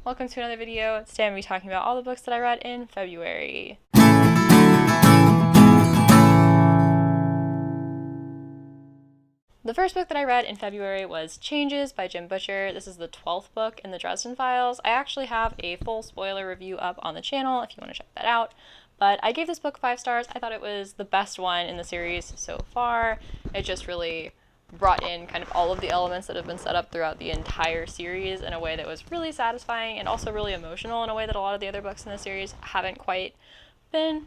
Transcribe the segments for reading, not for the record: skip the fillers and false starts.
welcome to another video. Today I'm going to be talking about all the books that I read in February. The first book that I read in February was Changes by Jim Butcher. This is the 12th book in the Dresden Files. I actually have a full spoiler review up on the channel if you want to check that out. But I gave this book 5 stars. I thought it was the best one in the series so far. It just really brought in kind of all of the elements that have been set up throughout the entire series in a way that was really satisfying and also really emotional in a way that a lot of the other books in the series haven't quite been.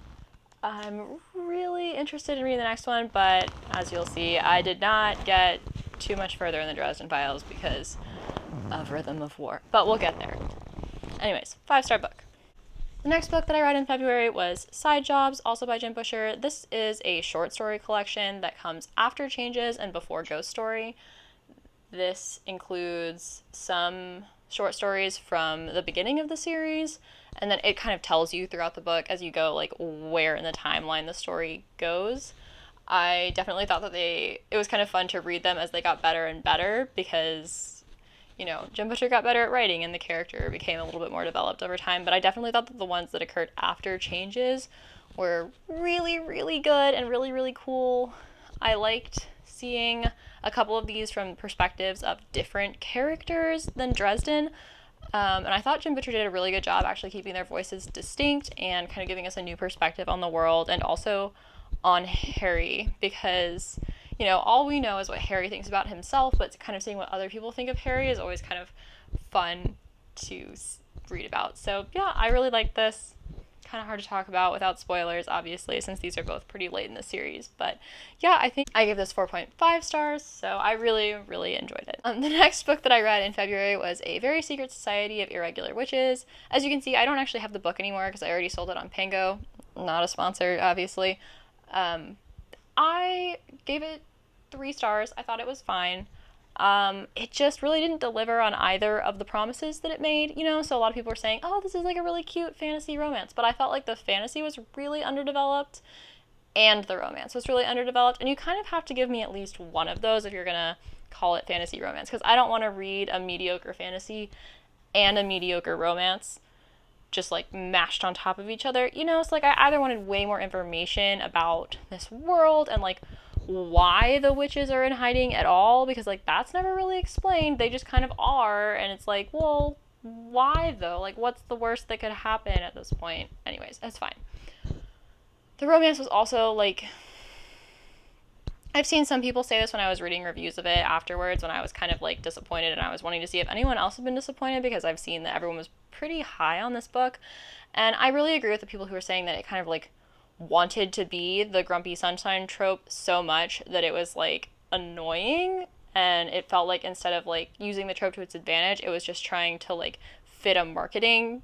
I'm really interested in reading the next one, but as you'll see, I did not get too much further in the Dresden Files because of Rhythm of War, but we'll get there. Anyways, 5-star book. The next book that I read in February was Side Jobs, also by Jim Butcher. This is a short story collection that comes after Changes and before Ghost Story. This includes some short stories from the beginning of the series, and then it kind of tells you throughout the book as you go, like, where in the timeline the story goes. I definitely thought that it was kind of fun to read them as they got better and better because, you know, Jim Butcher got better at writing and the character became a little bit more developed over time, but I definitely thought that the ones that occurred after Changes were really, really good and really, really cool. I liked seeing a couple of these from perspectives of different characters than Dresden, and I thought Jim Butcher did a really good job actually keeping their voices distinct and kind of giving us a new perspective on the world and also on Harry, because, you know, all we know is what Harry thinks about himself, but kind of seeing what other people think of Harry is always kind of fun to read about. So yeah, I really liked this. Kind of hard to talk about without spoilers, obviously, since these are both pretty late in the series. But yeah, I think I gave this 4.5 stars, so I really, really enjoyed it. The next book that I read in February was A Very Secret Society of Irregular Witches. As you can see, I don't actually have the book anymore because I already sold it on Pango. Not a sponsor, obviously. I gave it 3 stars. I thought it was fine. It just really didn't deliver on either of the promises that it made, you know, so a lot of people were saying, oh, this is like a really cute fantasy romance, but I felt like the fantasy was really underdeveloped and the romance was really underdeveloped, and you kind of have to give me at least one of those if you're gonna call it fantasy romance, because I don't want to read a mediocre fantasy and a mediocre romance just like mashed on top of each other, you know. So like I either wanted way more information about this world and like why the witches are in hiding at all, because like that's never really explained. They just kind of are, and it's like, well, why though? Like, what's the worst that could happen at this point? Anyways, that's fine. The romance was also like, I've seen some people say this when I was reading reviews of it afterwards, when I was kind of like disappointed and I was wanting to see if anyone else had been disappointed, because I've seen that everyone was pretty high on this book, and I really agree with the people who were saying that it kind of like wanted to be the grumpy sunshine trope so much that it was like annoying, and it felt like instead of like using the trope to its advantage, it was just trying to like fit a marketing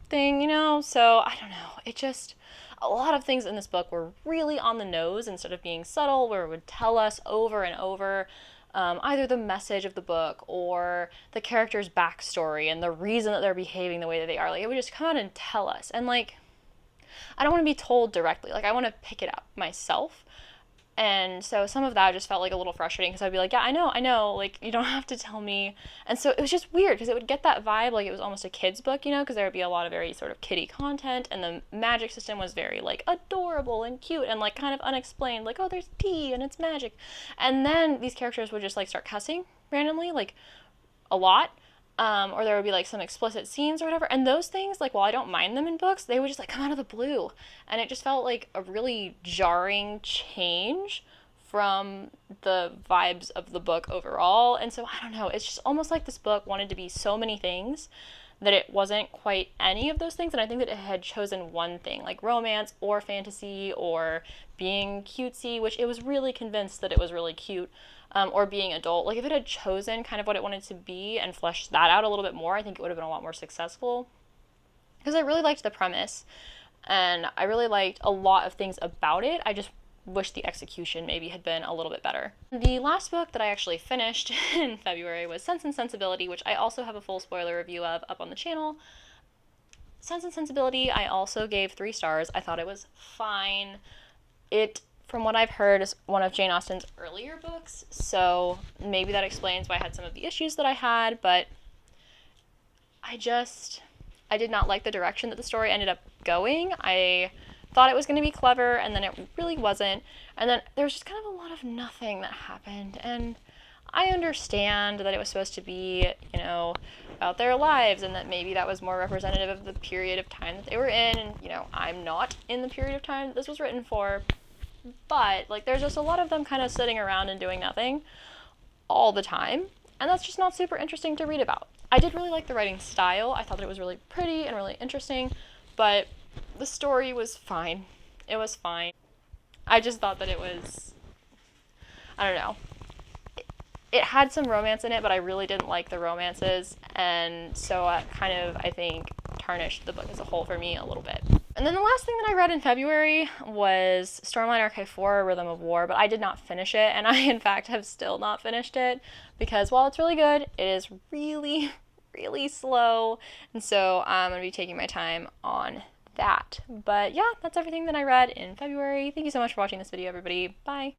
thing, you know. So I don't know, it just, a lot of things in this book were really on the nose instead of being subtle, where it would tell us over and over either the message of the book or the character's backstory and the reason that they're behaving the way that they are. Like, it would just come out and tell us, and like, I don't want to be told directly. Like, I want to pick it up myself. And so some of that just felt like a little frustrating, because I'd be like, yeah, I know, like, you don't have to tell me. And so it was just weird, because it would get that vibe like it was almost a kid's book, you know, because there would be a lot of very sort of kiddie content, and the magic system was very, like, adorable and cute and, like, kind of unexplained, like, oh, there's tea and it's magic. And then these characters would just, like, start cussing randomly, like, a lot. Or there would be like some explicit scenes or whatever, and those things, like, while I don't mind them in books, they would just like come out of the blue, and it just felt like a really jarring change from the vibes of the book overall. And so I don't know, it's just almost like this book wanted to be so many things that it wasn't quite any of those things, and I think that it had chosen one thing, like romance or fantasy or being cutesy, which it was really convinced that it was really cute, or being adult. Like, if it had chosen kind of what it wanted to be and fleshed that out a little bit more, I think it would have been a lot more successful, because I really liked the premise and I really liked a lot of things about it. I just wish the execution maybe had been a little bit better. The last book that I actually finished in February was Sense and Sensibility, which I also have a full spoiler review of up on the channel. Sense and Sensibility, I also gave 3 stars. I thought it was fine. It, from what I've heard, is one of Jane Austen's earlier books, so maybe that explains why I had some of the issues that I had, but I did not like the direction that the story ended up going. I thought it was going to be clever, and then it really wasn't. And then there was just kind of a lot of nothing that happened. And I understand that it was supposed to be, you know, about their lives, and that maybe that was more representative of the period of time that they were in. And, you know, I'm not in the period of time that this was written for. But, like, there's just a lot of them kind of sitting around and doing nothing all the time. And that's just not super interesting to read about. I did really like the writing style. I thought that it was really pretty and really interesting, but the story was fine. It was fine. I just thought that it was, I don't know. It had some romance in it, but I really didn't like the romances, and so it kind of, I think, tarnished the book as a whole for me a little bit. And then the last thing that I read in February was Stormlight Archive 4, Rhythm of War, but I did not finish it, and I, in fact, have still not finished it, because while it's really good, it is really, really slow, and so I'm going to be taking my time on that. But yeah, that's everything that I read in February. Thank you so much for watching this video, everybody. Bye!